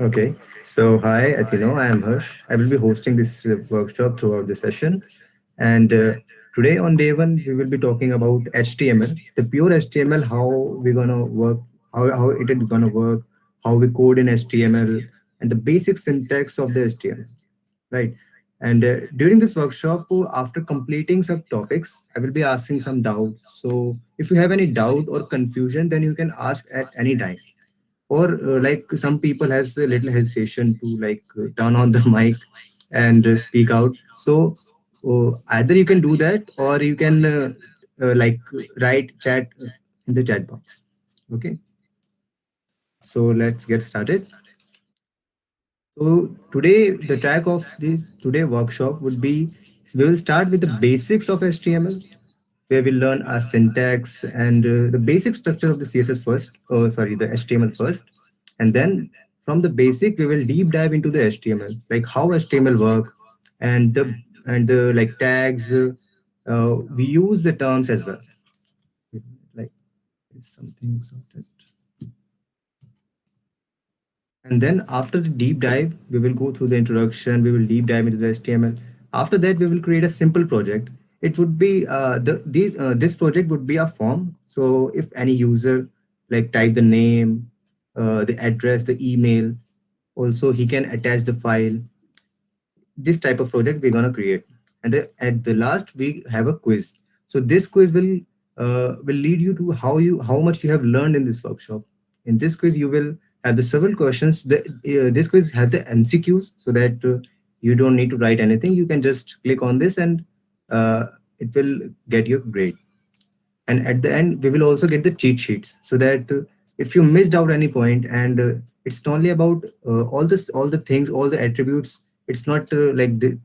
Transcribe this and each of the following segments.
Okay, so hi, as you know, I am Harsh. I will be hosting this workshop throughout the session. And today on day one, we will be talking about HTML, the pure HTML, how we're gonna work, how it is gonna work, how we code in HTML, and the basic syntax of the HTML, right? And during this workshop, after completing some topics, I will be asking some doubts. So if you have any doubt or confusion, then you can ask at any time or like some people has a little hesitation to like turn on the mic and speak out. So either you can do that or you can like write chat in the chat box. Okay, so let's get started. So today the track of this today workshop would be, we will start with the basics of HTML, where we learn our syntax and the basic structure of the CSS first, oh sorry, the HTML first, and then from the basic we will deep dive into the HTML, like how HTML work, and the like tags. We use the terms as well. Like is something sorted. And then after the deep dive, we will go through the introduction. We will deep dive into the HTML. After that, we will create a simple project. It would be this project would be a form. So if any user like type the name, the address, the email, also he can attach the file. This type of project we're gonna create, and at the last we have a quiz. So this quiz will lead you to how much you have learned in this workshop. In this quiz you will have the several questions. This quiz have the MCQs, so that you don't need to write anything. You can just click on this and uh, it will get your grade. And at the end we will also get the cheat sheets, so that if you missed out any point, and it's not only about all the things, all the attributes. It's not like the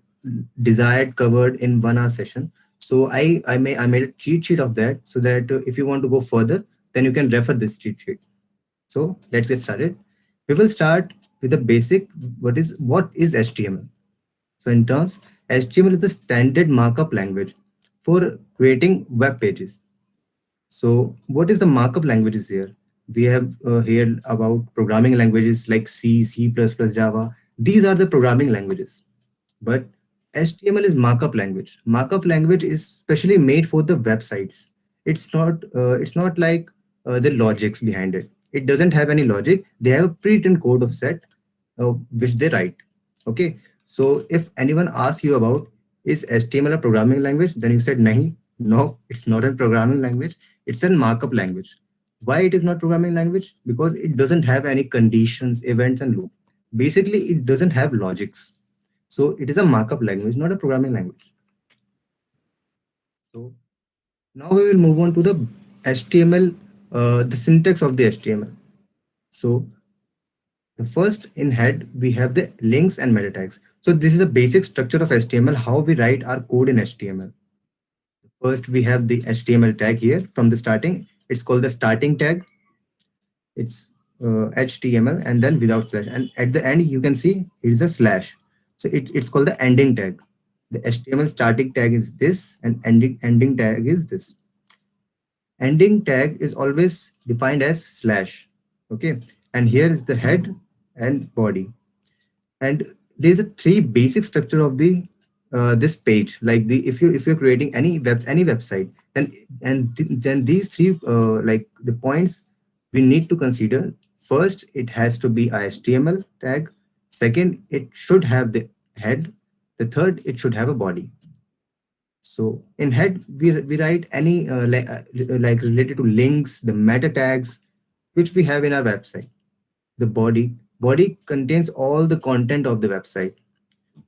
desired covered in 1 hour session. So I made a cheat sheet of that, so that if you want to go further, then you can refer this cheat sheet. So let's get started. We will start with the basic. What is HTML? So in terms, HTML is the standard markup language for creating web pages. So, what is the markup languages here? We have heard about programming languages like C, C++, Java. These are the programming languages. But HTML is markup language. Markup language is specially made for the websites. It's not like the logics behind it. It doesn't have any logic. They have a pre-written code of set which they write. Okay. So if anyone asks you about, is HTML a programming language, then you said nahi, no, it's not a programming language. It's a markup language. Why it is not programming language? Because it doesn't have any conditions, events, and loop. Basically, it doesn't have logics. So it is a markup language, not a programming language. So now we will move on to the HTML, the syntax of the HTML. So the first in head, we have the links and meta tags. So this is the basic structure of HTML, how we write our code in HTML. First, we have the HTML tag here from the starting. It's called the starting tag. It's HTML and then without slash. And at the end, you can see here's a slash. So it's called the ending tag. The HTML starting tag is this, and ending tag is this. Ending tag is always defined as slash. Okay, and here is the head and body. And there's a three basic structure of the this page. Like the if you're creating any website, then these three like the points we need to consider. First, it has to be a HTML tag. Second, it should have the head. The third, it should have a body. So in head, we write any like related to links, the meta tags, which we have in our website. The body contains all the content of the website.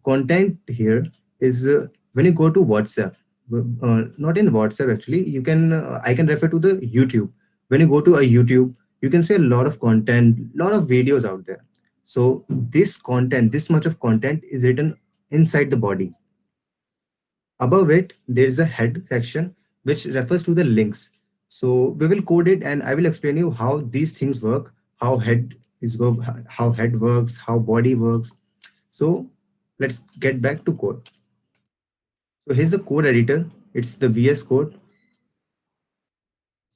Content here is when you go to WhatsApp, not in WhatsApp actually. You can I can refer to the YouTube. When you go to a YouTube, you can see a lot of content, lot of videos out there. So this content, this much of content is written inside the body. Above it, there is a head section which refers to the links. So we will code it, and I will explain you how these things work, how head is work, how head works, how body works. So let's get back to code. So here's the code editor. It's the VS Code.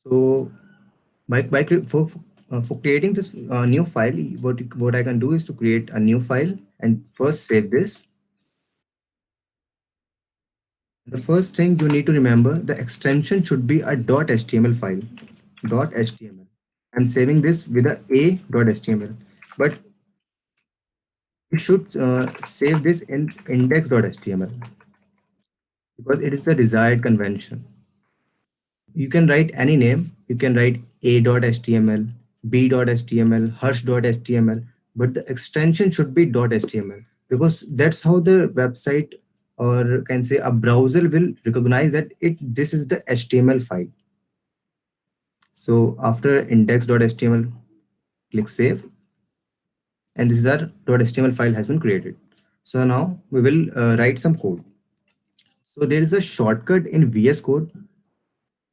So by for creating this new file, what I can do is to create a new file and first save this. The first thing you need to remember, the extension should be a .html file. .html. I'm saving this with a.html, but you should save this in index.html because it is the desired convention. You can write any name. You can write a.html, b.html, hush.html, but the extension should be .html because that's how the website or can say a browser will recognize that it this is the HTML file. So after index.html, click save, and this is our .html file has been created. So now we will write some code. So there is a shortcut in VS Code,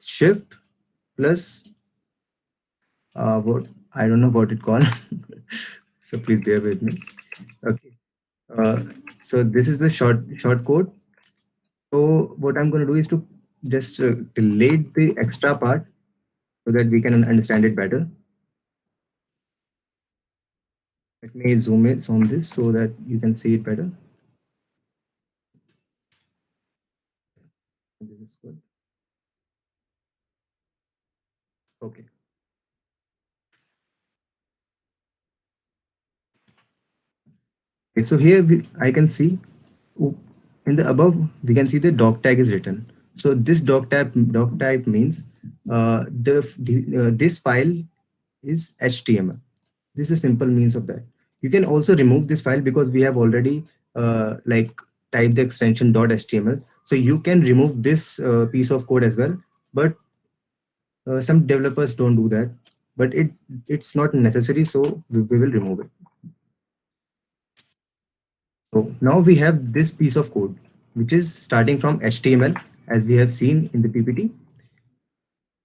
Shift plus what I don't know what it called. So please bear with me. Okay. Uh, so this is the short code. So what I'm going to do is to just delete the extra part so that we can understand it better. Let me zoom this so that you can see it better. This is good. Okay. Okay, so here I can see oh, in the above we can see the doc tag is written. So this doc type means this file is HTML. This is simple means of that. You can also remove this file because we have already like typed the extension .html. So you can remove this piece of code as well. But some developers don't do that. But it's not necessary, so we will remove it. So now we have this piece of code, which is starting from HTML as we have seen in the PPT.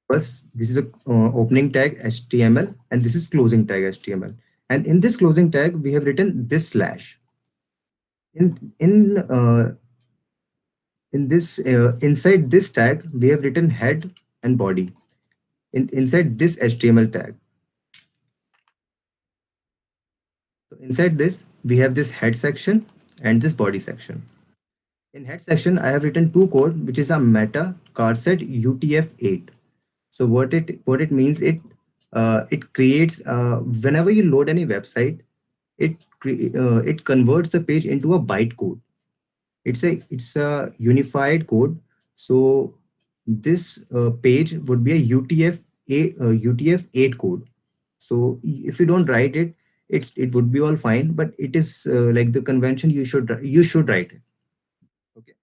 First, this is a opening tag HTML and this is closing tag HTML. And in this closing tag, we have written this slash. In this inside this tag, we have written head and body. Inside this HTML tag, so inside this, we have this head section and this body section. In head section, I have written two code, which is a meta charset UTF-8. So what it means, it creates whenever you load any website, it converts the page into a bytecode. It's a unified code. So this page would be a UTF-8 code. So if you don't write it, it would be all fine, but it is like the convention you should write it. Okay.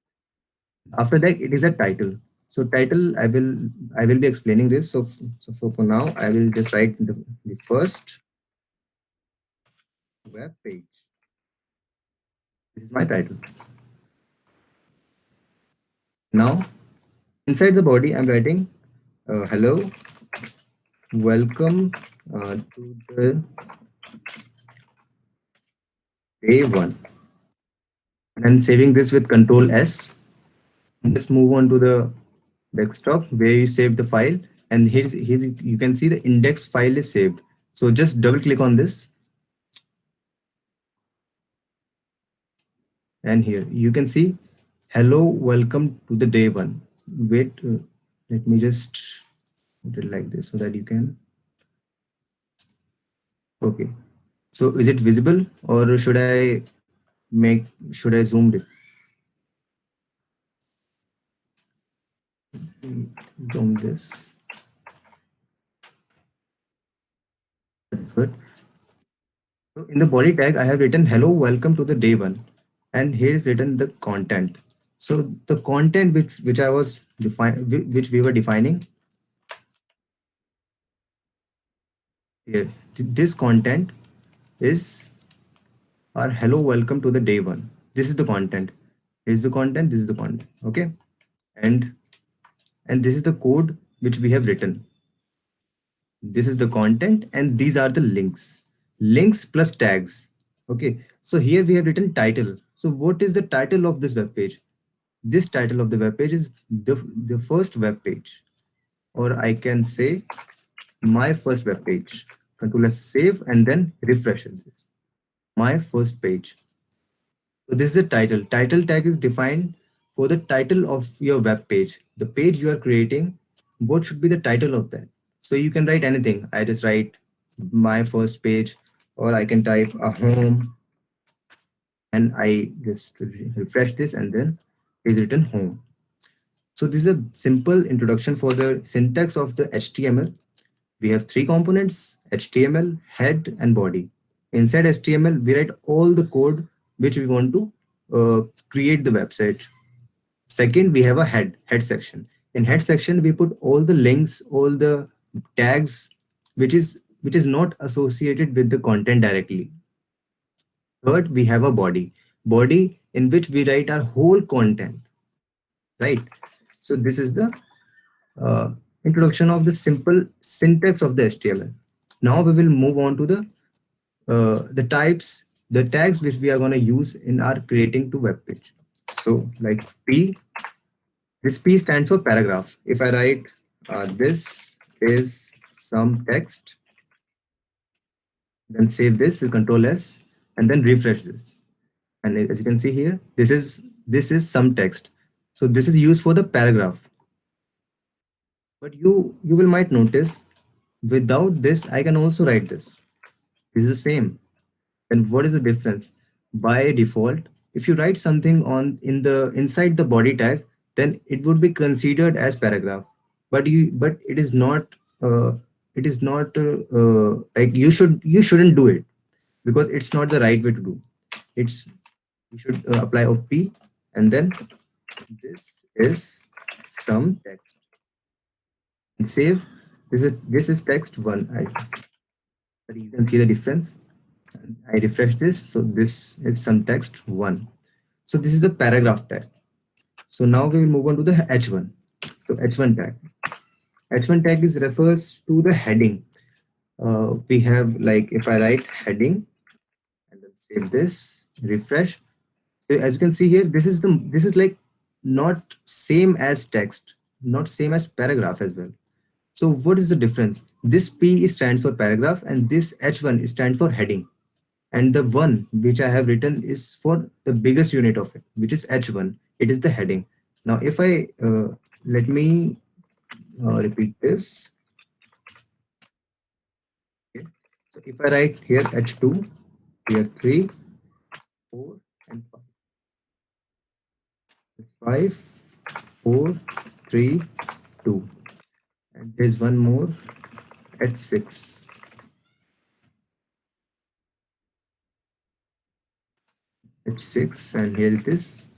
After that, it is a title. So title, I will be explaining this. So for now, I will just write the first web page. This is my title. Now inside the body, I'm writing hello, welcome to the day one. And I'm saving this with Control S. Just move on to the desktop where you save the file. And here's you can see the index file is saved. So just double click on this. And here you can see hello, welcome to the day one. Wait, let me just put it like this so that you can. Okay. So is it visible or should I zoom it? Zoom this. That's good. So in the body tag, I have written hello, welcome to the day one, and here is written the content. So the content which I was which we were defining here. This content is our hello, welcome to the day one. This is the content. Here's the content. This is the content. Okay, and and this is the code which we have written. This is the content, and these are the links plus tags. Okay, so here we have written title. So what is the title of this web page? This title of the web page is the first web page, or I can say my first web page. Control S save, and then refresh this. My first page. So this is a title. Title tag is defined for the title of your web page. The page you are creating, what should be the title of that? So you can write anything. I just write my first page, or I can type a home, and I just refresh this, and then is written home. So this is a simple introduction for the syntax of the HTML. We have three components: HTML, head, and body. Inside HTML, we write all the code which we want to create the website. Second, we have a head section. In head section, we put all the links, all the tags, which is not associated with the content directly. Third, we have a body in which we write our whole content, right? So this is the uh, introduction of the simple syntax of the HTML. Now we will move on to the types, the tags which we are going to use in our creating to web page. So like P, this P stands for paragraph. If I write this is some text, then save this with Control S, and then refresh this. And as you can see here, this is some text. So this is used for the paragraph. But you will might notice without this, I can also write this. This is the same. And what is the difference? By default, if you write something on in the inside the body tag, then it would be considered as paragraph. But uh, it is not like you shouldn't do it, because it's not the right way to do. It's You should apply of P, and then this is some text, and save. This is text one. You can see the difference. And I refresh this, so this is some text one. So this is the paragraph tag. So now we will move on to the H1. So H1 tag. H1 tag is refers to the heading. We have, like, if I write heading and then save this, refresh. So as you can see here, this is like not same as text, not same as paragraph as well. So what is the difference? This P stands for paragraph, and this H1 stands for heading. And the one which I have written is for the biggest unit of it, which is H1. It is the heading. Now, if I let me repeat this. Okay. So if I write here H2, here 3, 4, and 5, 4, 3, 2, and there's one more H6. H6, and here it is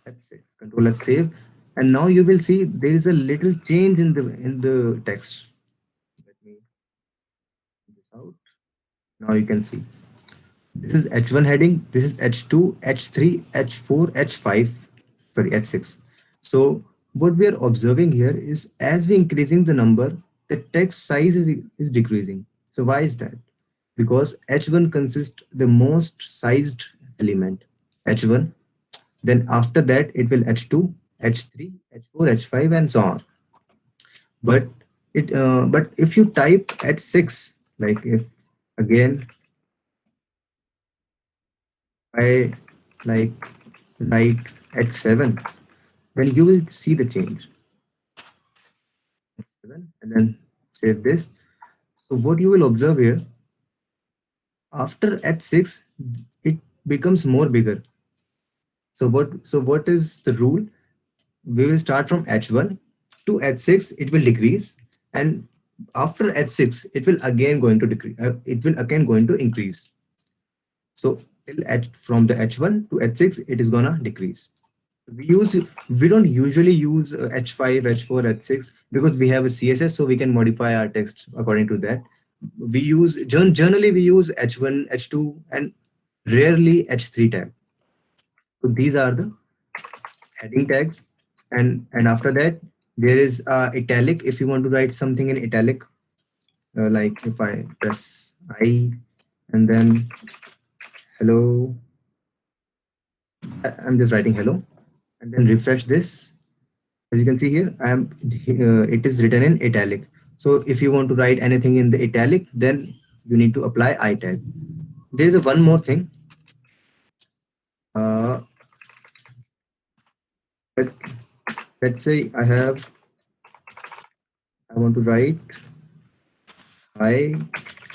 H6. Control S save, and now you will see there is a little change in the text. Let me take this out. Now you can see this is H1 heading, this is H2, H3, H4, H5, sorry, H6. So what we are observing here is as we increasing the number, the text size is decreasing. So why is that? Because H1 consists the most sized element, H1. Then after that it will H2, H3, H4, H5, and so on. But if you type H6, like if again I like write H7, then you will see the change. And then save this. So what you will observe here, after H6, it becomes more bigger. So what is the rule? We will start from H1 to H6, it will decrease, and after H6, it will again going to decrease. It will again going to increase. So from the H1 to H6, it is gonna decrease. we use we don't usually use H5, H4, H6, because we have a CSS, so we can modify our text according to that. Generally we use H1, H2, and rarely H3 tag. So these are the heading tags. And after that, there is italic. If you want to write something in italic, like if I press I and then hello, I'm just writing hello, and then refresh this. As you can see here, it is written in italic. So if you want to write anything in the italic, then you need to apply I tag. There is a one more thing. Uh, let, let's say I want to write, hi,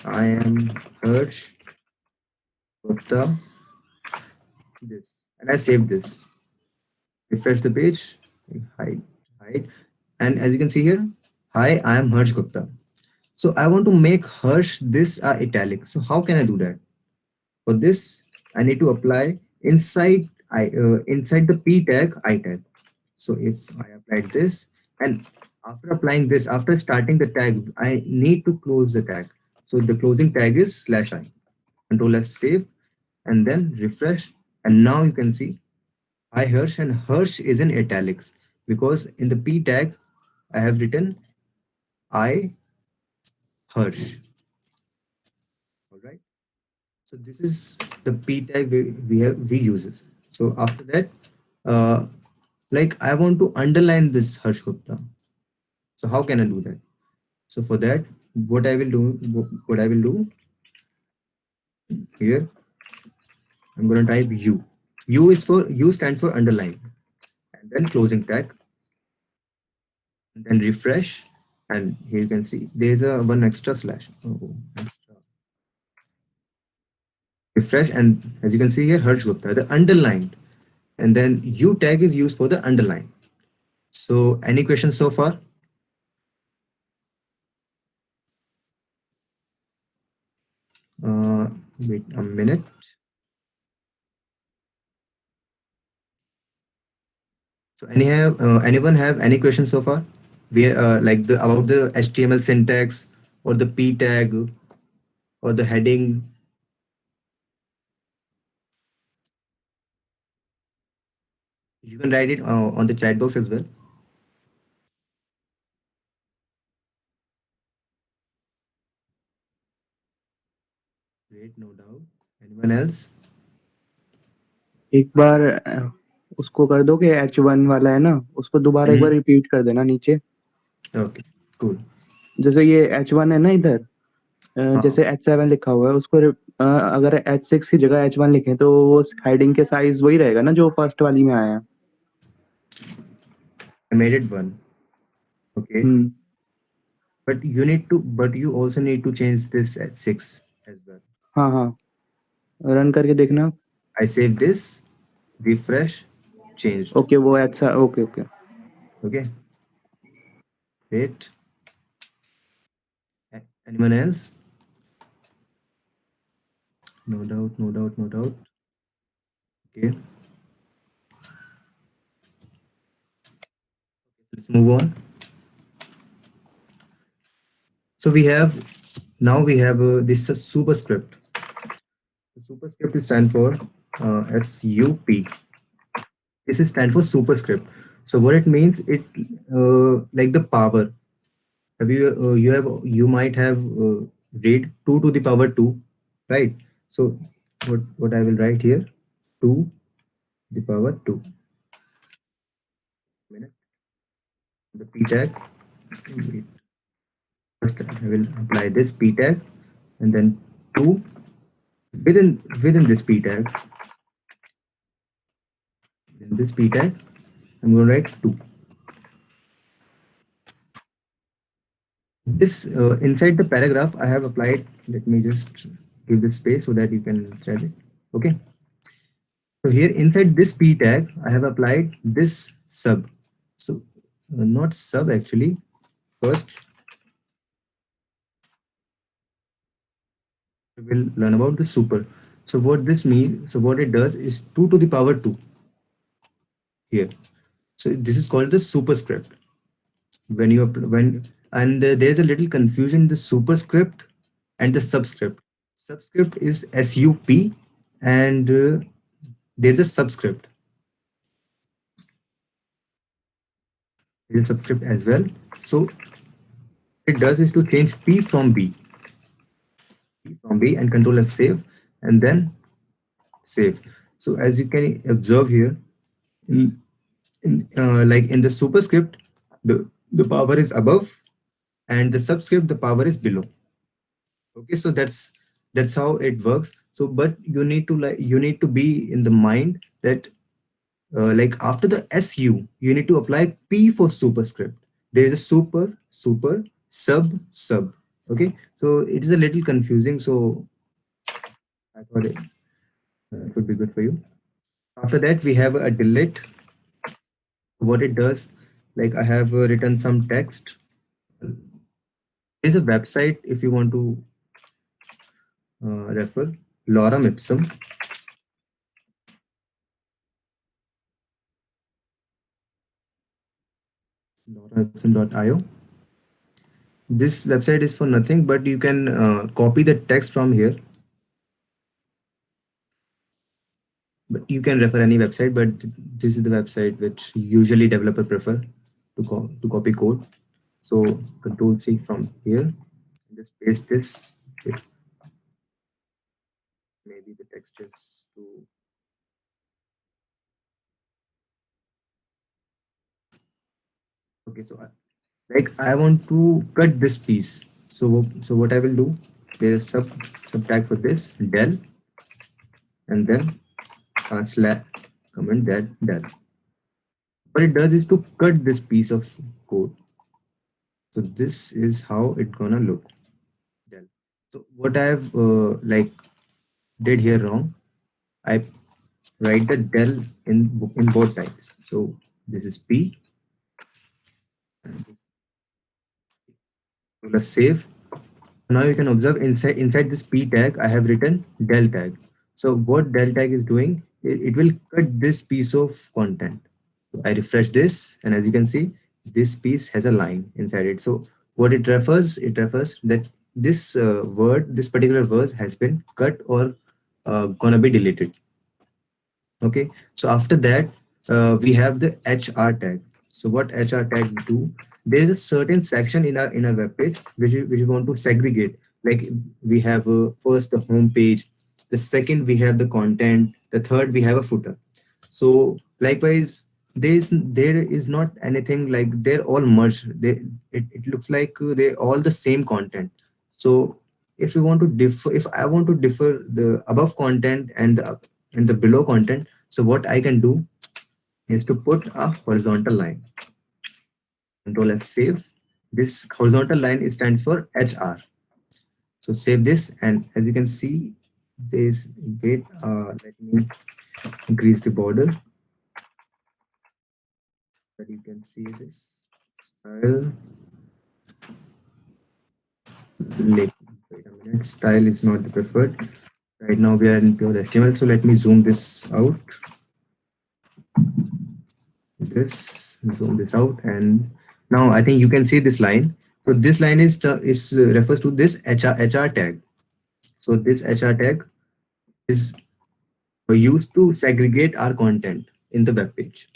I am Harsh Gupta, this, and I save this. Refresh the page, hide, hide, and as you can see here, hi, I am Harsh Gupta. So I want to make Harsh this italic. So how can I do that? For this, I need to apply inside the p tag I tag. So if I applied this, and after applying this, after starting the tag, I need to close the tag. So the closing tag is slash I. Control S save, and then refresh. And now you can see I Hirsch, and Hirsch is in italics because in the p tag I have written I Hirsch. All right. So this is the p tag we uses. So after that, uh, like I want to underline this Harsh Gupta. So how can I do that? So for that, what I will do here, I'm gonna type U. U stands for underline, and then closing tag, and then refresh, and here you can see there's a one extra slash. Oh, extra. Refresh, and as you can see here, Harsh Gupta, the underlined, and then U tag is used for the underline. So any questions so far? Uh, Wait a minute. So anyone have any questions so far? We like the about the HTML syntax or the p tag or the heading. You can write it on the chat box as well. Great, no doubt. Anyone else? एक बार उसको कर दो कि H1 वाला है ना, उसको दोबारा एक बार Hmm. रिपीट कर देना नीचे। Okay, cool. जैसे ये H1 है ना इधर, हाँ, जैसे H7 लिखा हुआ है उसको अगर H6 की जगह H1 लिखें तो वो हेडिंग के साइज वही रहेगा ना जो फर्स्ट वाली में आया है। I made it one. Okay, hmm. but you also need to change this at 6 as well. हाँ हाँ, रन करके देखना। I save this, refresh, changed. Okay वो अच्छा, okay okay. Okay, great. Anyone else? No doubt, no doubt, no doubt. Okay, let's move on. So we have this superscript. The superscript is stand for SUP. This is stand for superscript. So what it means, it like the power. Have you might have read 2 to the power 2, right? So what I will write here, 2 to the power 2. Minute. The p tag. Wait, first I will apply this p tag, and then 2 within this p tag. In this p tag, I'm going to write 2. This inside the paragraph I have applied. Let me just give this space so that you can check it. Okay. So here inside this p tag, I have applied this sub. So not sub actually. First, we will learn about the super. So what this means, so what it does is 2 to the power 2 here. So this is called the superscript. When you when and there's a little confusion in the superscript and the subscript. Subscript is SUP, and there's a subscript. There's a subscript as well. So it does is to change P from B, and control and save, and then save. So as you can observe here, in, like in the superscript, the power is above, and the subscript the power is below. Okay, so that's how it works. So but you need to you need to be in the mind that like after the su you need to apply p for superscript. There is a super, super, sub, sub. Okay, so it is a little confusing, so I thought it would be good for you. After that we have a delete. What it does, like I have written some text. There's a website if you want to refer, lorem ipsum, loremipsum.io. This website is for nothing, but you can copy the text from here. But you can refer any website, but this is the website which usually developer prefer to copy code. So control C from here, just paste this. Okay, maybe the text is too. Okay, so like I want to cut this piece. So what I will do, there's a sub tag for this del, and then slash comment that del. What it does is to cut this piece of code. So this is how it gonna look. Del. So what I've like did here wrong, I write the del in both types. So this is p. So let's save. Now you can observe inside this p tag, I have written del tag. So what del tag is doing, it will cut this piece of content. So I refresh this, and as you can see, this piece has a line inside it. So what it refers that this word, this particular word has been cut or gonna be deleted. Okay, so after that, we have the HR tag. So what HR tag do? There is a certain section in our web page which we want to segregate. Like we have first the home page, the second we have the content, the third we have a footer. So likewise, there is not anything like they're all merged. It looks like they all the same content. So if we want to differ, if I want to differ the above content and the below content, so what I can do is to put a horizontal line. Control S, save. This horizontal line is stands for HR. So save this, and as you can see, this wait. Let me increase the border that you can see this style. Like, wait a minute, style is not the preferred. Right now we are in pure HTML. So let me zoom this out. This zoom this out, and now I think you can see this line. So this line is refers to this HR tag. So this HR tag is used to segregate our content in the web page.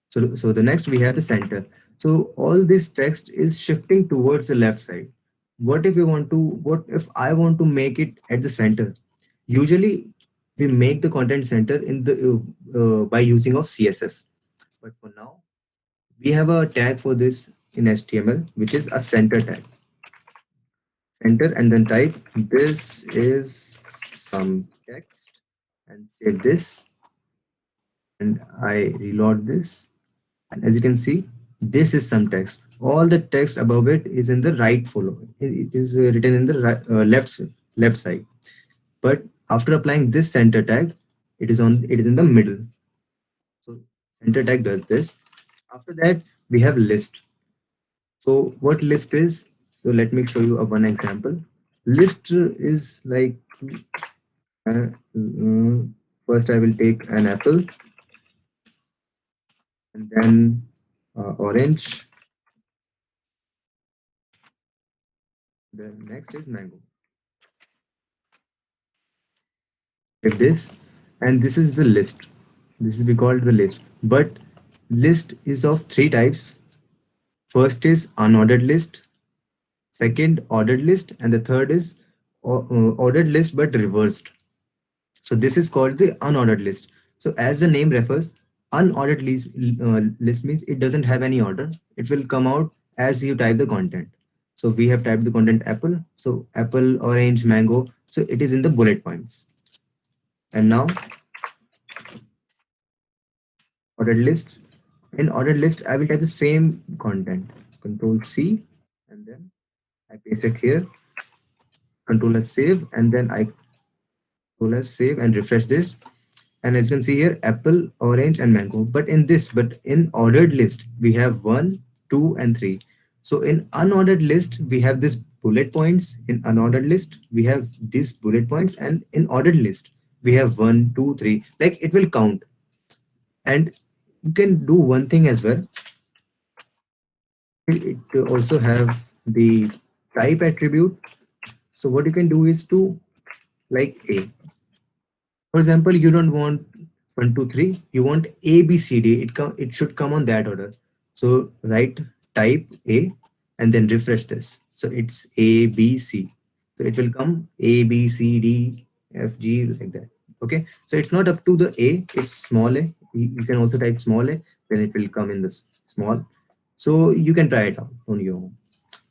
So the next we have the center. So all this text is shifting towards the left side. What if I want to make it at the center? Usually we make the content center in the by using of CSS. But for now, we have a tag for this in HTML, which is a center tag. Center, and then type this is some text, and save this, and I reload this. And as you can see, this is some text. All the text above it is in the right follow. It is written in the left side. But after applying this center tag, it is in the middle. So center tag does this. After that, we have list. So what list is? So let me show you a one example. List is like uh, mm, first I will take an apple, and then orange. Then next is mango. If this, and this is the list. This is we called the list. But list is of three types. First is unordered list, second ordered list, and the third is ordered list but reversed. So this is called the unordered list. So as the name refers, unordered list means it doesn't have any order. It will come out as you type the content. So we have typed the content apple. So apple, orange, mango. So it is in the bullet points. And now ordered list. In ordered list, I will type the same content. Control C, and then I paste it here. Control S save, and then I Control S save and refresh this. And as you can see here, apple, orange, and mango. But in ordered list, we have 1, 2, and 3. So in unordered list, we have this bullet points. In unordered list, we have these bullet points, and in ordered list, we have 1, 2, 3. Like it will count. And you can do one thing as well. It also have the type attribute. So what you can do is to like a. For example, you don't want 1, 2, 3. You want A, B, C, D. It should come on that order. So write type A and then refresh this. So it's A, B, C. So it will come A, B, C, D, F, G like that. Okay. So it's not up to the A. It's small a. You can also type small a. Then it will come in this small. So you can try it out on your own.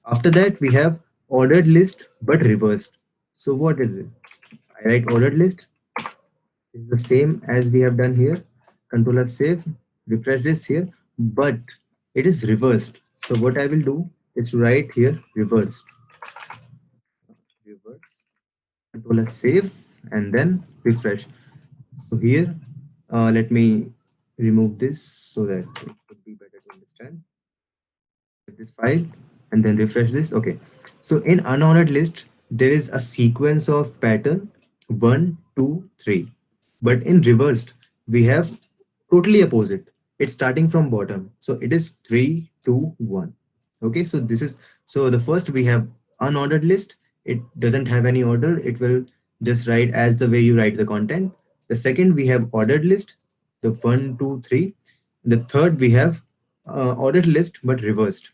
After that, we have ordered list but reversed. So what is it? I write ordered list is the same as we have done here. Control F save, refresh this here, but it is reversed. So what I will do is write here reversed. Reverse. Control F save and then refresh. So here, let me remove this so that it would be better to understand. This file and then refresh this. Okay. So in unordered list, there is a sequence of pattern 1, 2, 3. But in reversed, we have totally opposite. It's starting from bottom. So it is 3, 2, 1. Okay. So the first we have unordered list. It doesn't have any order. It will just write as the way you write the content. The second we have ordered list, the 1, 2, 3. The third we have ordered list but reversed.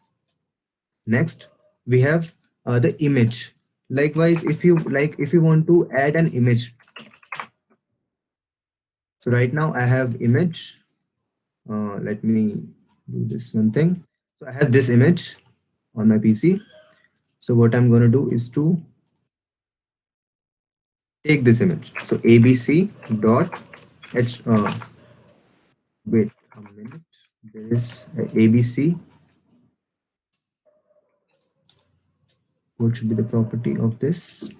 Next, we have the image. Likewise, if you want to add an image, so right now I have image. Let me do this one thing. So I have this image on my PC. So what I'm going to do is to take this image. So abc dot h. Wait a minute. There is abc. What should be the property of this?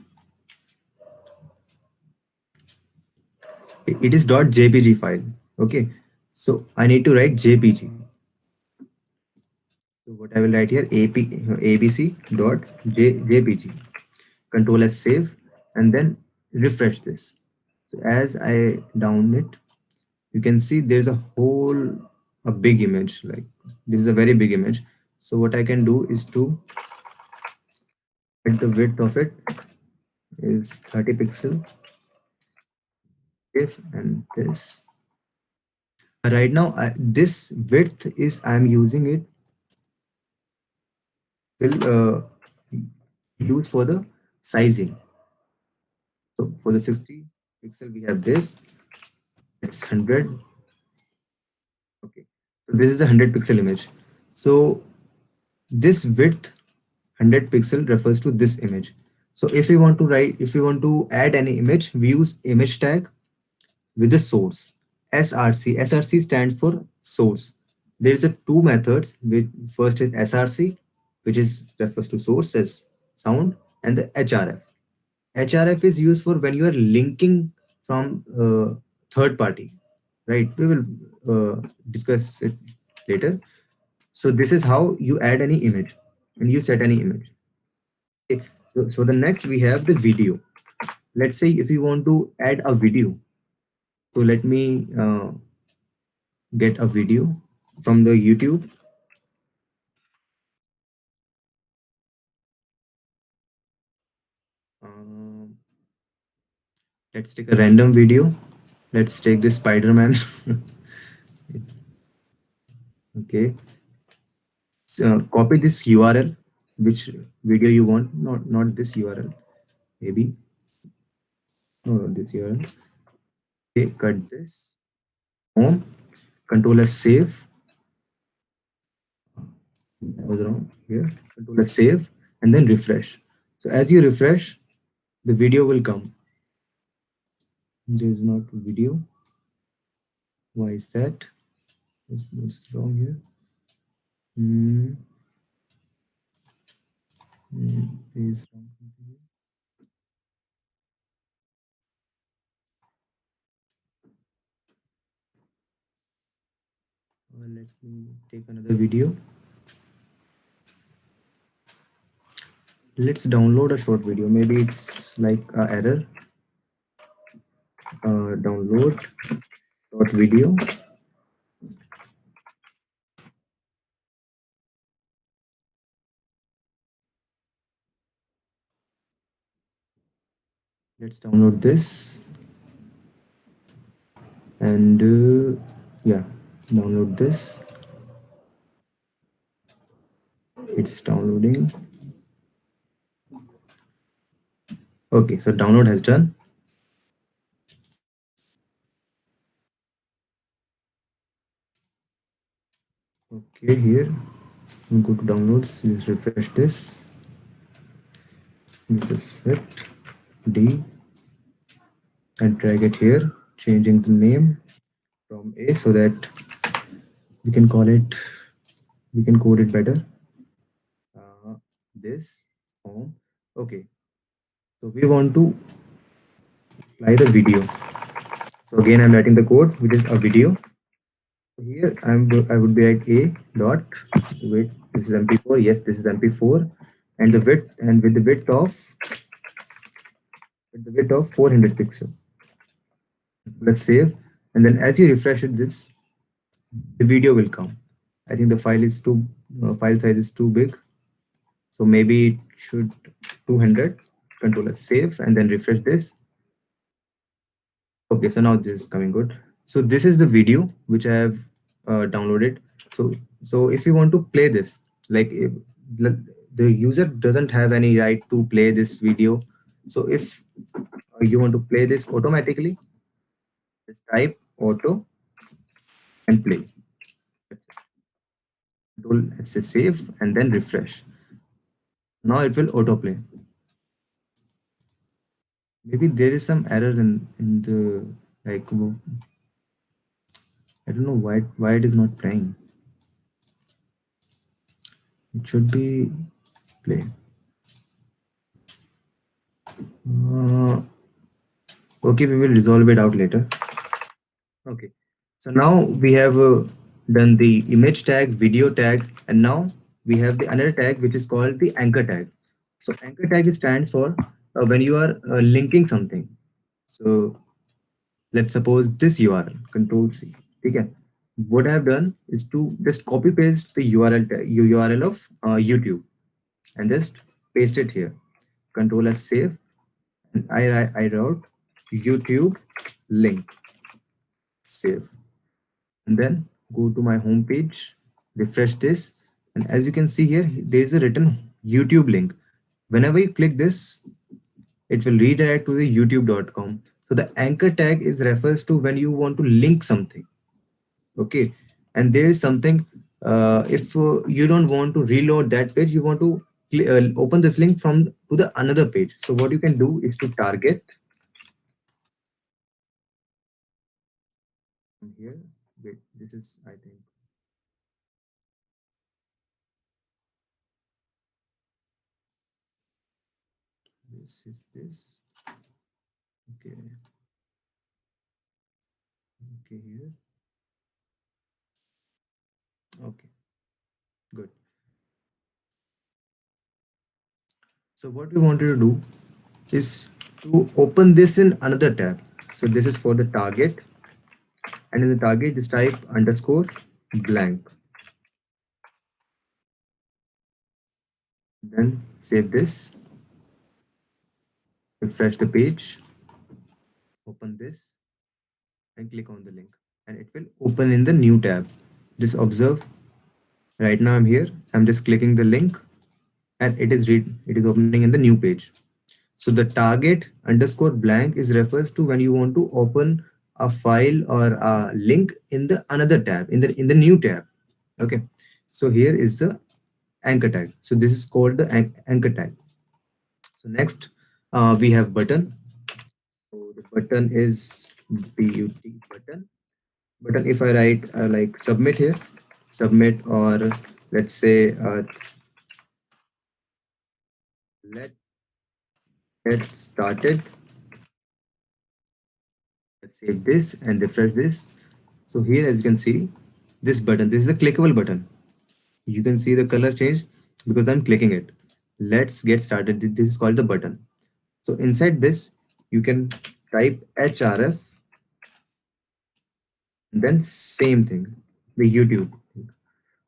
It is .jpg file. Okay. So I need to write jpg. So what I will write here abc dot jpg. Control S save and then refresh this. So as I down it, you can see there's a big image. Like this is a very big image. So what I can do is to set the width of it is 30 pixel. If and this right now this width is I'm using it will use for the sizing. So for the 60 pixel, we have this. It's 100. Okay. So this is a 100 pixel image. So this width 100 pixel refers to this image. So if we want to add any image, we use image tag with the source. SRC. SRC stands for source. There is a two methods. Which first is SRC, which is refers to source as sound, and the HRF. HRF is used for when you are linking from third party, right? We will discuss it later. So this is how you add any image and you set any image. Okay. So the next we have the video. Let's say if you want to add a video. So let me get a video from the YouTube. Um, let's take a random video. Let's take this Spider-Man. Okay. Copy this URL, which video you want, not this URL, maybe. No, this URL. Okay, cut this. Home. Control S save. I was wrong here. Control S save and then refresh. So as you refresh, the video will come. There is not video. Why is that? What's wrong here? Hmm. There is wrong something here. Let me take another video. Let's download a short video. Maybe it's like a error. Download short video. Let's download this and yeah, download this. It's downloading. Okay, so download has done. Okay, here we go to downloads. Let's refresh this. This is it. D and drag it here, changing the name from A so that we can call it, we can code it better. This home. Okay, so we want to apply the video. So again, I'm writing the code, which is a video. So here I would be like a dot width. This is MP4. Yes, this is MP4, and the width and with the width of 400 pixel. Let's save, and then as you refresh it, this the video will come. I think the file size is too big, so maybe it should 200. Control S save, and then refresh this. Okay, so now this is coming good. So this is the video which I have downloaded. So if you want to play this, like if the user doesn't have any right to play this video. So if you want to play this automatically, just type auto and play. That's it. Control S save, and then refresh. Now it will autoplay. Maybe there is some error in the, like, I don't know why it is not playing. It should be play. Uh, okay, we will resolve it out later. Okay, so now we have done the image tag, video tag, and now we have the another tag which is called the anchor tag. So anchor tag stands for when you are linking something. So let's suppose this URL, Control C. Okay. What I have done is to just copy paste the URL of YouTube and just paste it here. Control S save, and I wrote YouTube link, save, and then go to my home page, refresh this, and as you can see here, there is a written YouTube link. Whenever you click this, it will redirect to the youtube.com. So the anchor tag is refers to when you want to link something. Okay, and there is something, if you don't want to reload that page, you want to open this link from to the another page. So what you can do is to target from here. Wait, this is, I think, this is this. Okay, okay, here. Okay, good. So what we wanted to do is to open this in another tab. So this is for the target, and in the target just type underscore blank, then save this, refresh the page, open this, and click on the link, and it will open in the new tab. Just observe, right now I'm here, I'm just clicking the link, and it is opening in the new page. So the target underscore blank is refers to when you want to open a file or a link in the another tab, in the new tab. Okay, so here is the anchor tag. So this is called the anchor tag. So next, we have button. So the button is button. Button. If I write like submit here, submit, or let's say let get started. Let's save this and refresh this. So here, as you can see, this button. This is a clickable button. You can see the color change because I'm clicking it. Let's get started. This is called the button. So inside this, you can type href, then same thing, the YouTube.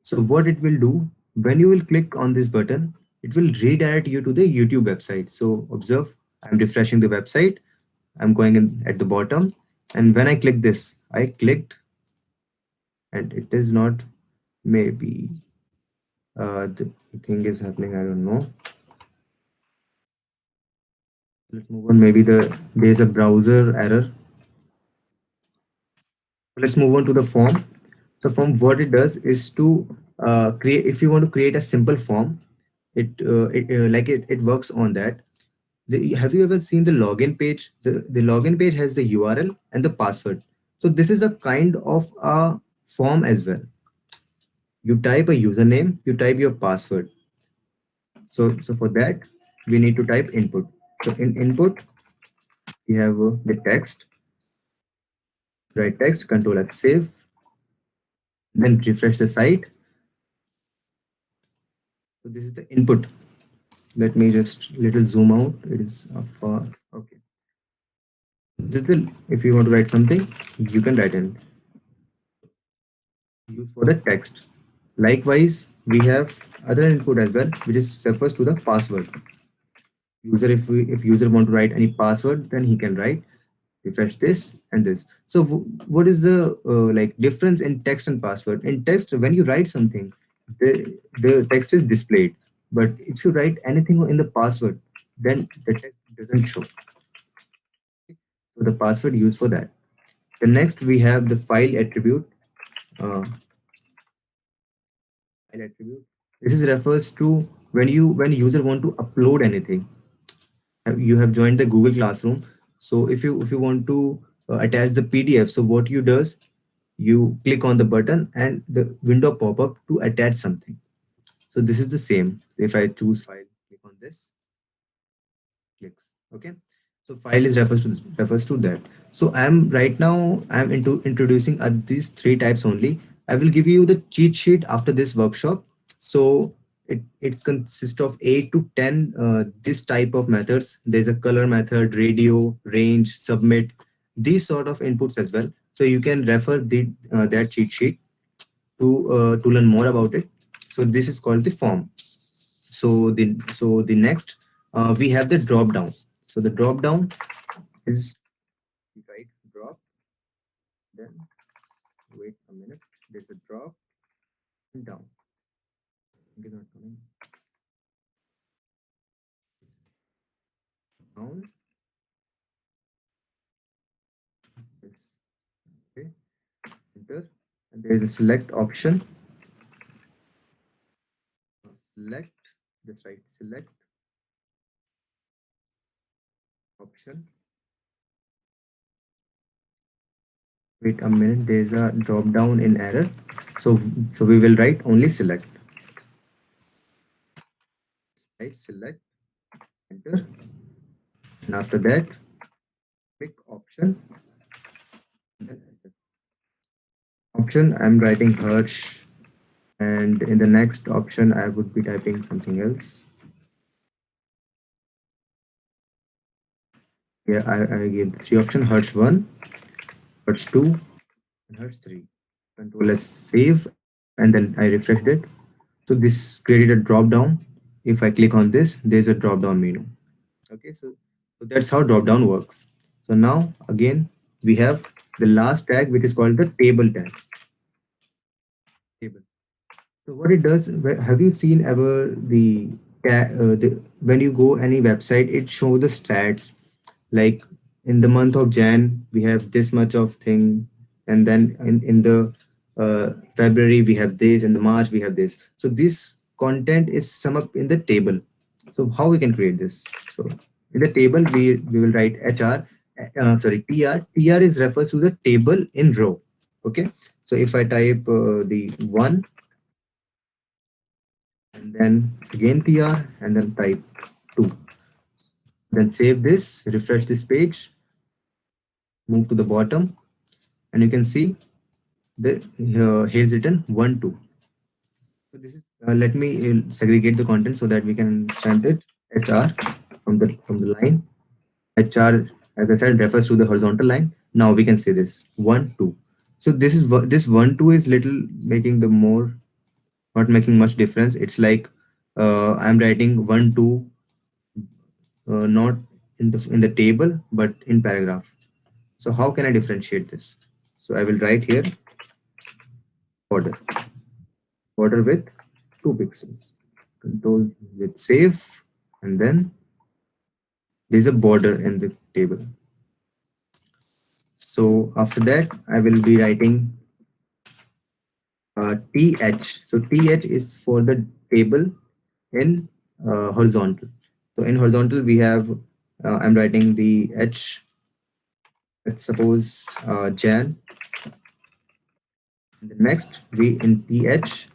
So what it will do, when you will click on this button, it will redirect you to the YouTube website. So observe, I'm refreshing the website. I'm going in at the bottom. And when I click this, I clicked and it is not, maybe the thing is happening. I don't know. Let's move on. Maybe there's a browser error. Let's move on to the form. So form, what it does is to create. If you want to create a simple form, it works on that. Have you ever seen the login page? The login page has the URL and the password. So this is a kind of a form as well. You type a username, you type your password. So for that, we need to type input. So in input, we have the text, write text, control F save, then refresh the site. So this is the input. Let me just little zoom out. It is far. Okay. This is the, if you want to write something, you can write in use for the text. Likewise, we have other input as well, which is refers to the password. User, if user want to write any password, then he can write refresh this and this. So what is the like difference in text and password? In text, when you write something, the text is displayed. But if you write anything in the password, then the text doesn't show. So the password used for that. The next we have the file attribute. Uh, File attribute. This is refers to when user want to upload anything. You have joined the Google Classroom. So if you want to attach the PDF, so what you does, you click on the button and the window pop up to attach something. So this is the same. If I choose file, click on this, clicks. Okay. So file is refers to that. So I'm right now I'm into introducing these three types only. I will give you the cheat sheet after this workshop. So it consists of 8 to 10 this type of methods. There's a color method, radio, range, submit, these sort of inputs as well. So you can refer that cheat sheet to learn more about it. So this is called the form. So the next we have the drop down. So the drop down is, right, drop, then wait a minute, there's a drop and down. It is not coming down. It's okay, enter, and there is a select option. Select, just right, select option. Wait a minute, there's a drop down in error. So we will write only select, right, select, enter, and after that pick option, then enter. Option, I'm writing Hirsch, and in the next option I would be typing something else. Yeah, I gave three options: Hertz 1, Hertz 2, and Hertz 3. Control S save, and then I refreshed it. So this created a drop down. If I click on this, there's a drop down menu. Okay, so that's how drop down works. So now again we have the last tag, which is called the table tag. Table. So what it does, have you seen ever the when you go any website, it show the stats, like in the month of Jan we have this much of thing, and then in the February we have this, in the March we have this. So this content is sum up in the table. So how we can create this? So in the table we will write hr, sorry, tr is refers to the table in row. Okay, so if I type the one and then again tr and then type two, then save this, refresh this page, move to the bottom, and you can see the here's written 1 2. So this is let me segregate the content so that we can understand it. HR from the line. HR, as I said, refers to the horizontal line. Now we can say this 1 2. So this 1 2 is little making the more, not making much difference. It's like I'm writing 1 2 not in the table but in paragraph. So how can I differentiate this? So I will write here border, border with 2 pixels. Control with save, and then there's a border in the table. So after that, I will be writing th. So th is for the table in horizontal. So in horizontal, we have I'm writing the h. Let's suppose Jan. And the next, we in th,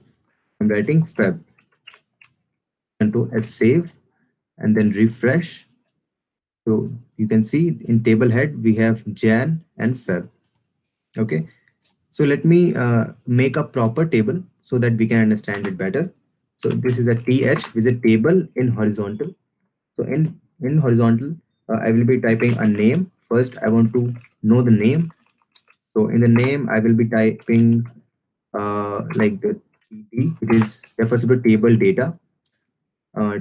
I'm writing Feb. Control S save, and then refresh. So you can see in table head we have Jan and Feb. Okay, so let me make a proper table so that we can understand it better. So this is a th, which is a table in horizontal. So in horizontal, I will be typing a name. First, I want to know the name. So in the name, I will be typing like the TD, which is refers to the table data. Uh,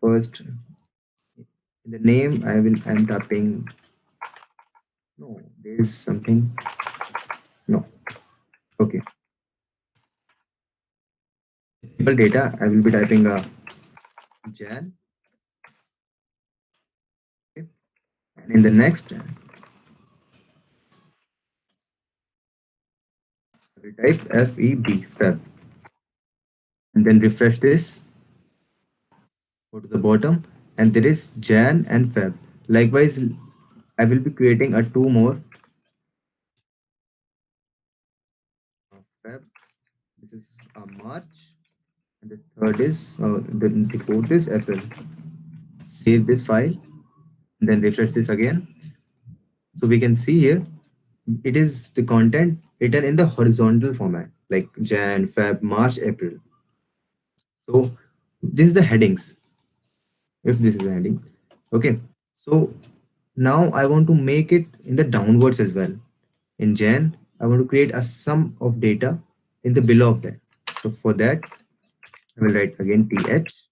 First, in the name, I'm typing, no, there is something, no, okay. Table data, I will be typing Jan. Okay. And in the next, I will type FEB, Feb, and then refresh this, go to the bottom, and there is Jan and Feb. Likewise, I will be creating a two more Feb. This is March, and the third is the fourth is April. Save this file, and then refresh this again. So we can see here it is the content written in the horizontal format, like Jan, Feb, March, April. So this is the headings. If this is a heading, okay. So now I want to make it in the downwards as well. In Jan, I want to create a sum of data in the below of that. So for that, I will write again th.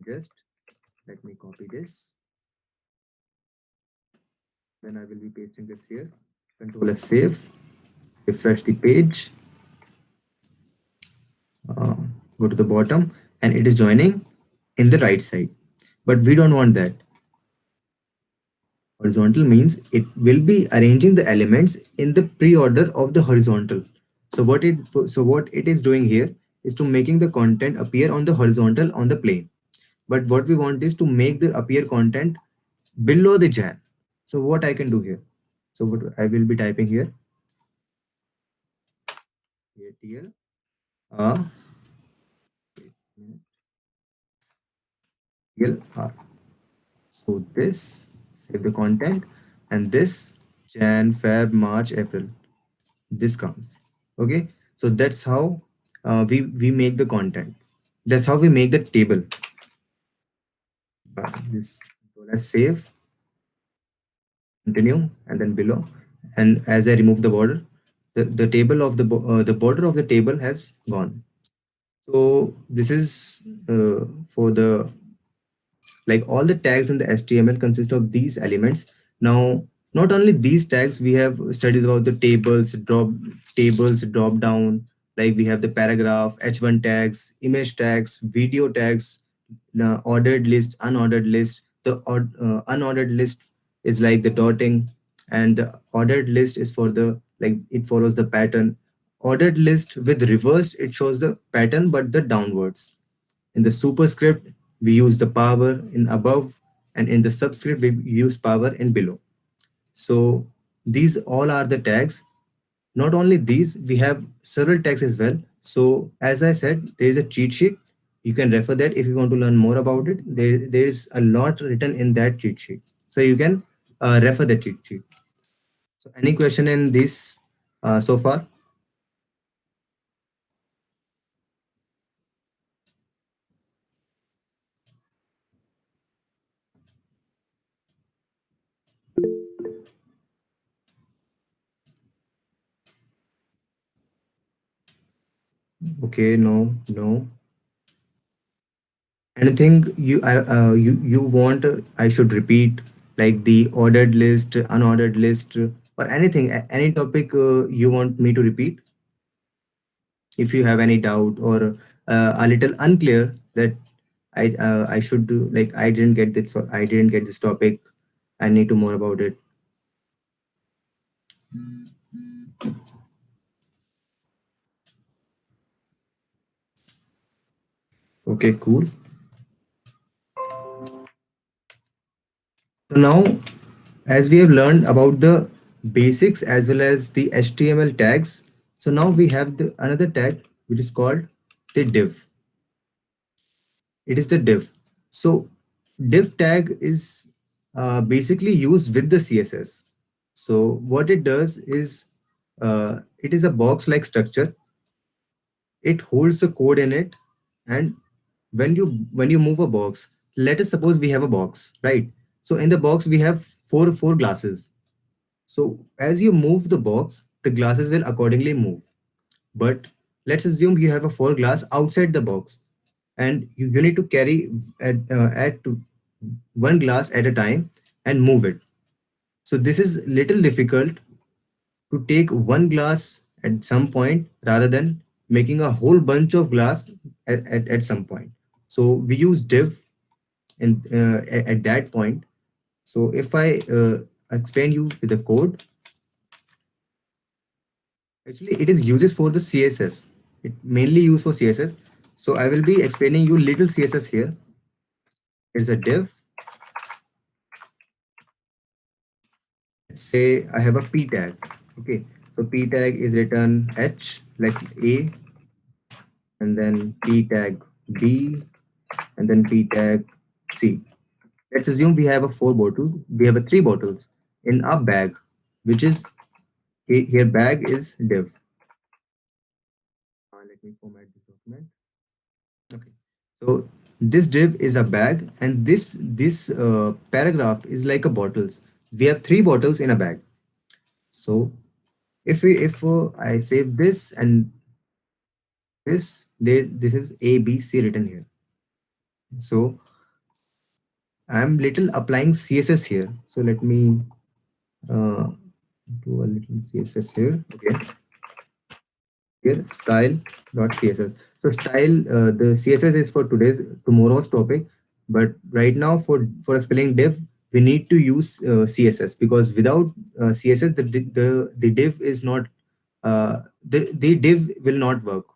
Just let me copy this. Then I will be pasting this here. Control S save. Refresh the page. Uh, Go to the bottom, and it is joining in the right side. But we don't want that. Horizontal means it will be arranging the elements in the pre-order of the horizontal. So what it is doing here is to making the content appear on the horizontal on the plane. But what we want is to make the appear content below the Jan. So what I can do here? So what I will be typing here, ATL, uh, TLR. So this, save the content, and this Jan, Feb, March, April. This comes. Okay, so that's how we make the content. That's how we make the table. This. So let's save, continue, and then below. And as I remove the border, the table of the border of the table has gone. So this is for the, like, all the tags in the HTML consist of these elements. Now, not only these tags, we have studied about the tables drop down, like we have the paragraph, h1 tags, image tags, video tags, ordered list, unordered list. The unordered list is like the dotting, and the ordered list is for the, like, it follows the pattern. ordered list with reversed, it shows the pattern but the downwards. In the superscript, we use the power in above, and in the subscript, we use power in below. So these all are the tags. Not only these, we have several tags as well. So as I said, there is a cheat sheet. You can refer that if you want to learn more about it. There is a lot written in that cheat sheet. So you can refer the cheat sheet. So any question in this so far? Okay, no, no. Anything you want I should repeat, like the ordered list, unordered list, or anything, any topic you want me to repeat? If you have any doubt or a little unclear that I should do, like I didn't get this, or I didn't get this topic, I need to more about it. Okay, cool. So now, as we have learned about the basics as well as the HTML tags, so now we have the another tag which is called the div. It is the div. So div tag is basically used with the CSS. So what it does is it is a box like structure. It holds the code in it, and when you move a box, let us suppose we have a box, right? So in the box we have four glasses. So as you move the box, the glasses will accordingly move. But let's assume you have a four glass outside the box, and you need to carry add to one glass at a time and move it. So this is little difficult to take one glass at some point rather than making a whole bunch of glass at some point. So we use div in at that point. So if I explain you with the code, actually it is uses for the CSS. It mainly used for CSS. So I will be explaining you little CSS here. Here's a div. Let's say I have a p tag. Okay, so p tag is written h like a, and then p tag b, and then p tag c. Let's assume we have a four bottle. We have a three bottles in a bag, which is here bag is div. Let me format this document. Okay, so this div is a bag, and this paragraph is like a bottles. We have three bottles in a bag. So if I save this and this is A B C written here. So I'm little applying CSS here. So let me uh, do a little CSS here. Okay, here style.css. So style, the CSS is for tomorrow's topic, but right now for explaining div, we need to use CSS, because without CSS the div is not the div will not work.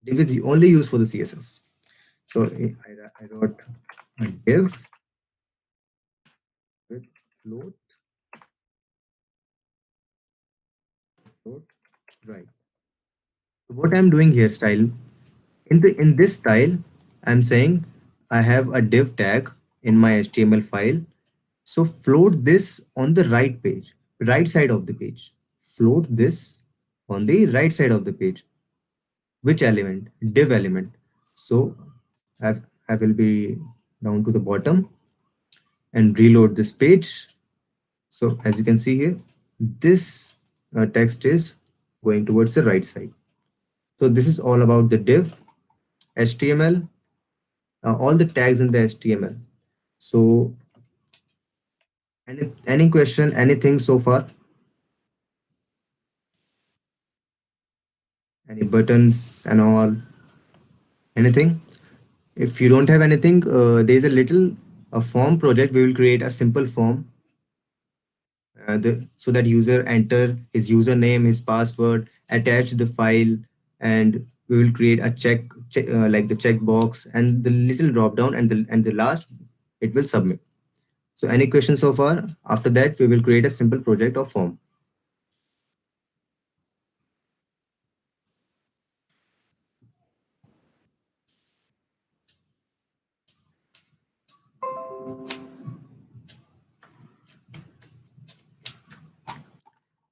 Div is only used for the CSS. So I wrote a div with float, float, right. So what I'm doing here, style, in this style, I'm saying I have a div tag in my HTML file. So float this on the right page, right side of the page. Float this on the right side of the page. Which element? Div element. So I will be down to the bottom and reload this page. So as you can see here, this text is going towards the right side. So this is all about the div, HTML, all the tags in the HTML. So any question, anything so far? Any buttons and all? Anything? If you don't have anything, there's a little a form project. We will create a simple form so that user enter his username, his password, attach the file, and we will create a like the checkbox and the little drop down, and the last it will submit. So any questions so far? After that, we will create a simple project of form.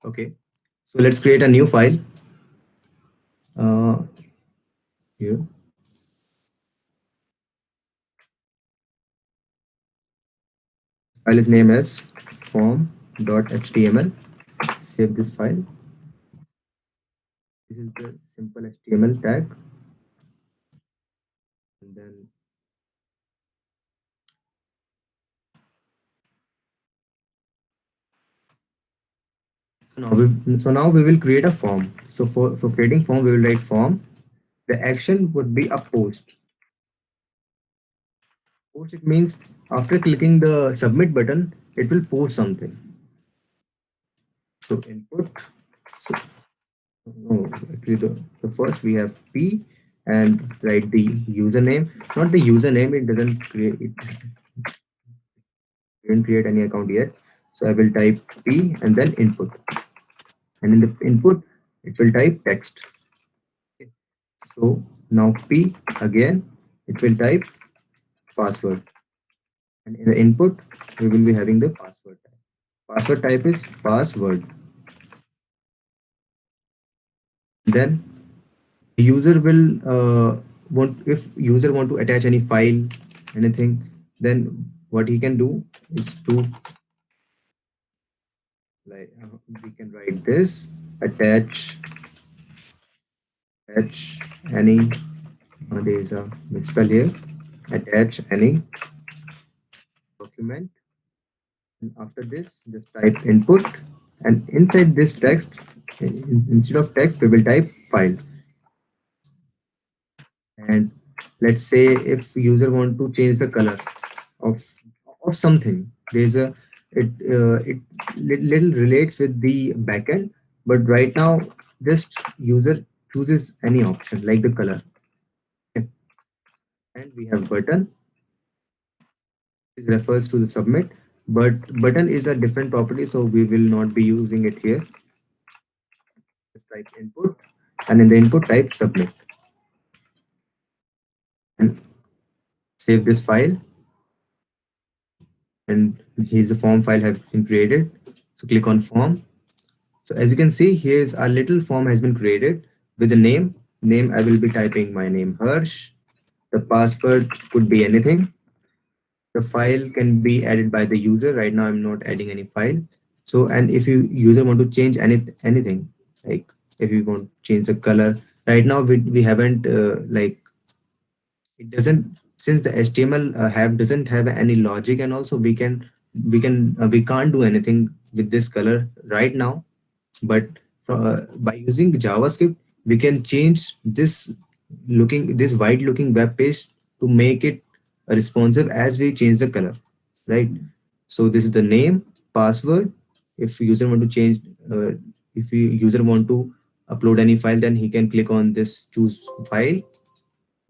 Okay. So let's create a new file. Uh, Here. File is name as form.html. Save this file. This is the simple HTML tag. And then now we will create a form. So for creating form, we will write form. The action would be a post. Post, it means after clicking the submit button, it will post something. So input. So no, actually the first we have p, and write the username. Not the username. It doesn't create. It didn't create any account yet. So I will type p and then input. And in the input, it will type text. So now p again, it will type password. And in the input, we will be having the password type. Password type is password. Then the user will want, if user want to attach any file, anything, then what he can do is to, like, we can write this attach attach any, there is a misspell here, attach any document. And after this, just type input, and inside this text, instead of text, we will type file. And let's say if user want to change the color of something, there's a, it little relates with the backend, but right now just user chooses any option like the color. Okay. And we have button. This refers to the submit, but button is a different property, so we will not be using it here. Just type input, and in the input type submit, and save this file. And here's the form file have been created. So click on form. So as you can see, here's a little form has been created with the name. Name, I will be typing my name, Harsh. The password could be anything. The file can be added by the user. Right now, I'm not adding any file. So, and if you user want to change anything, like if you want to change the color, right now we haven't like, it doesn't, since the HTML have doesn't have any logic, and also we can't do anything with this color right now. But by using JavaScript, we can change this white looking web page to make it responsive as we change the color, right? So this is the name, password. If user want to change, if user want to upload any file, then he can click on this choose file,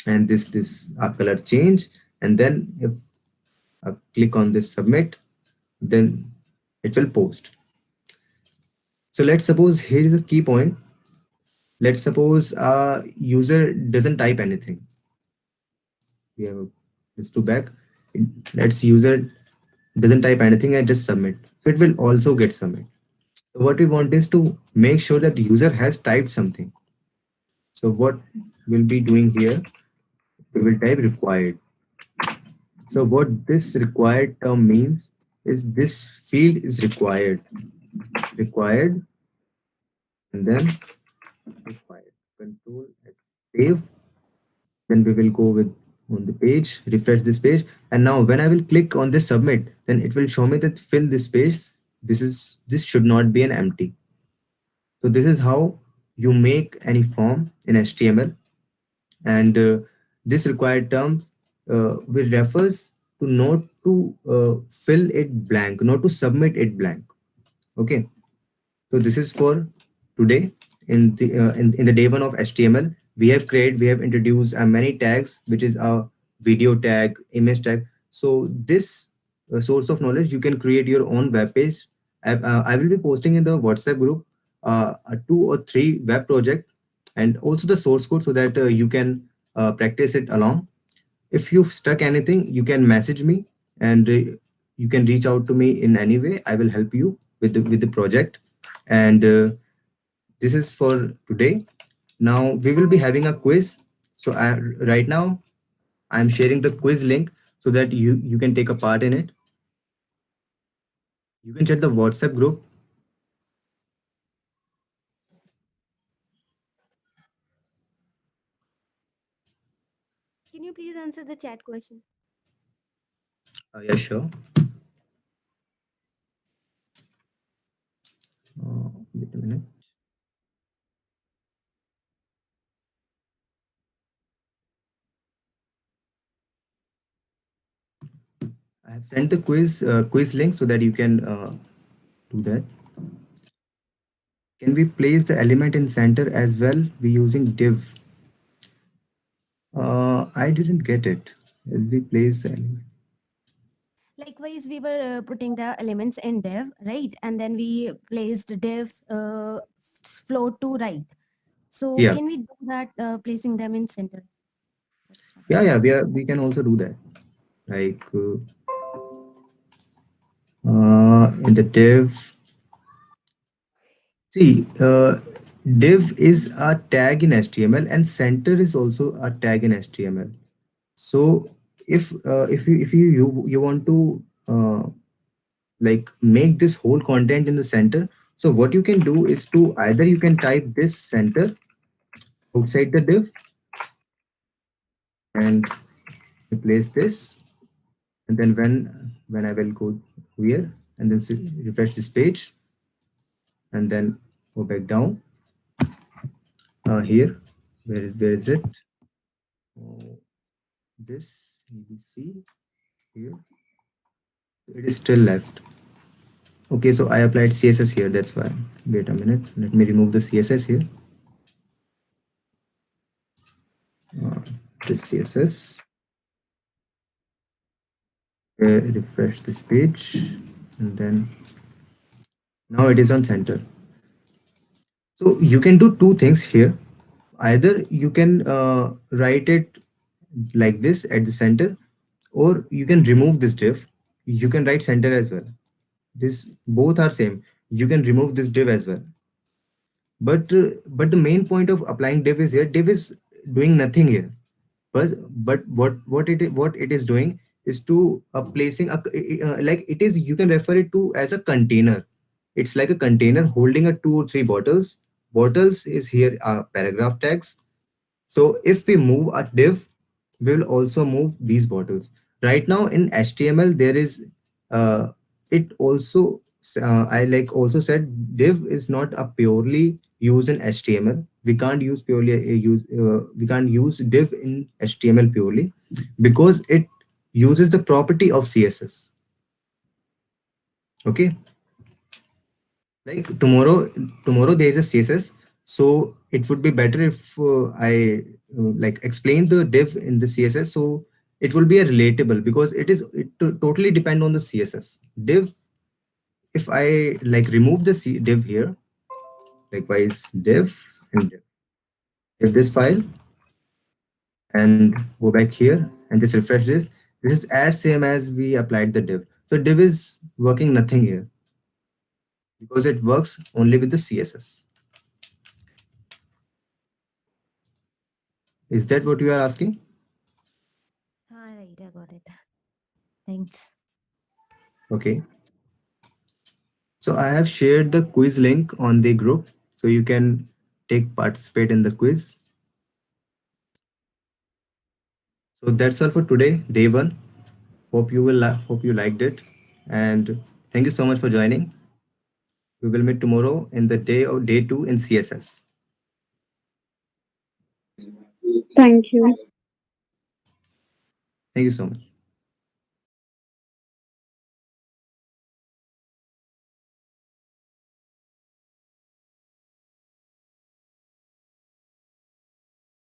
and this color change. And then if click on this submit, then it will post. So let's suppose here is a key point. Let's suppose user doesn't type anything. We have this to back. Let's user doesn't type anything and just submit. So it will also get submit. So what we want is to make sure that user has typed something. So what we'll be doing here, we will type required. So what this required term means is this field is required, and then required. Control S, save. Then we will go with on the page, refresh this page, and now when I will click on this submit, then it will show me that fill this space. This should not be an empty. So this is how you make any form in HTML, and this required terms will refers to not to fill it blank, not to submit it blank. Okay, so this is for today. in the day one of HTML, we have introduced many tags, which is a video tag, image tag. So this source of knowledge, you can create your own web page. I will be posting in the WhatsApp group a 2 or 3 web project, and also the source code, so that you can practice it along. If you've stuck anything, you can message me, and you can reach out to me in any way. I will help you with the project. And this is for today. Now we will be having a quiz. So right now I'm sharing the quiz link, so that you can take a part in it. You can check the WhatsApp group. Can you please answer the chat question? Yeah, sure. Wait a minute. I have sent the quiz link, so that you can do that. Can we place the element in center as well? We using div. I didn't get it. As we place the element. Likewise, we were putting the elements in div, right? And then we placed div float to right. So Yeah, can we do that, placing them in center? That's what I yeah, want yeah. to know. We can also do that. Like in the div. See, div is a tag in HTML, and center is also a tag in HTML. So if you want to like make this whole content in the center, so what you can do is to either you can type this center outside the div and replace this, and then when I will go here and then refresh this page, and then go back down here. Where is it? Oh, this ABC here. It is still left. Okay, so I applied CSS here. That's why. Wait a minute. Let me remove the CSS here. Uh, this CSS. Refresh this page, and then now it is on center. So you can do two things here. Either you can write it like this at the center, or you can remove this div. You can write center as well. This both are same. You can remove this div as well. But the main point of applying div is here. Div is doing nothing here. But what it is doing is to placing a like it is, you can refer it to as a container. It's like a container holding a 2 or 3 bottles. Bottles is here paragraph tags. So if we move a div, we will also move these bottles. Right now in HTML, there is it also I like also said div is not a purely used in HTML. We can't use purely use we can't use div in HTML purely, because it uses the property of CSS. Okay, like tomorrow there is a CSS, so it would be better if I like explain the div in the CSS, so it will be a relatable, because totally depend on the CSS div. If I like remove the div here, likewise div, and if this file, and go back here and just refresh this is as same as we applied the div. So div is working nothing here, because it works only with the CSS. Is that what you are asking? All right, I got it. Thanks. Okay. So I have shared the quiz link on the group, so you can take participate in the quiz. So that's all for today, day one. Hope you liked it, and thank you so much for joining. We will meet tomorrow in the day two in CSS. Thank you. Thank you so much.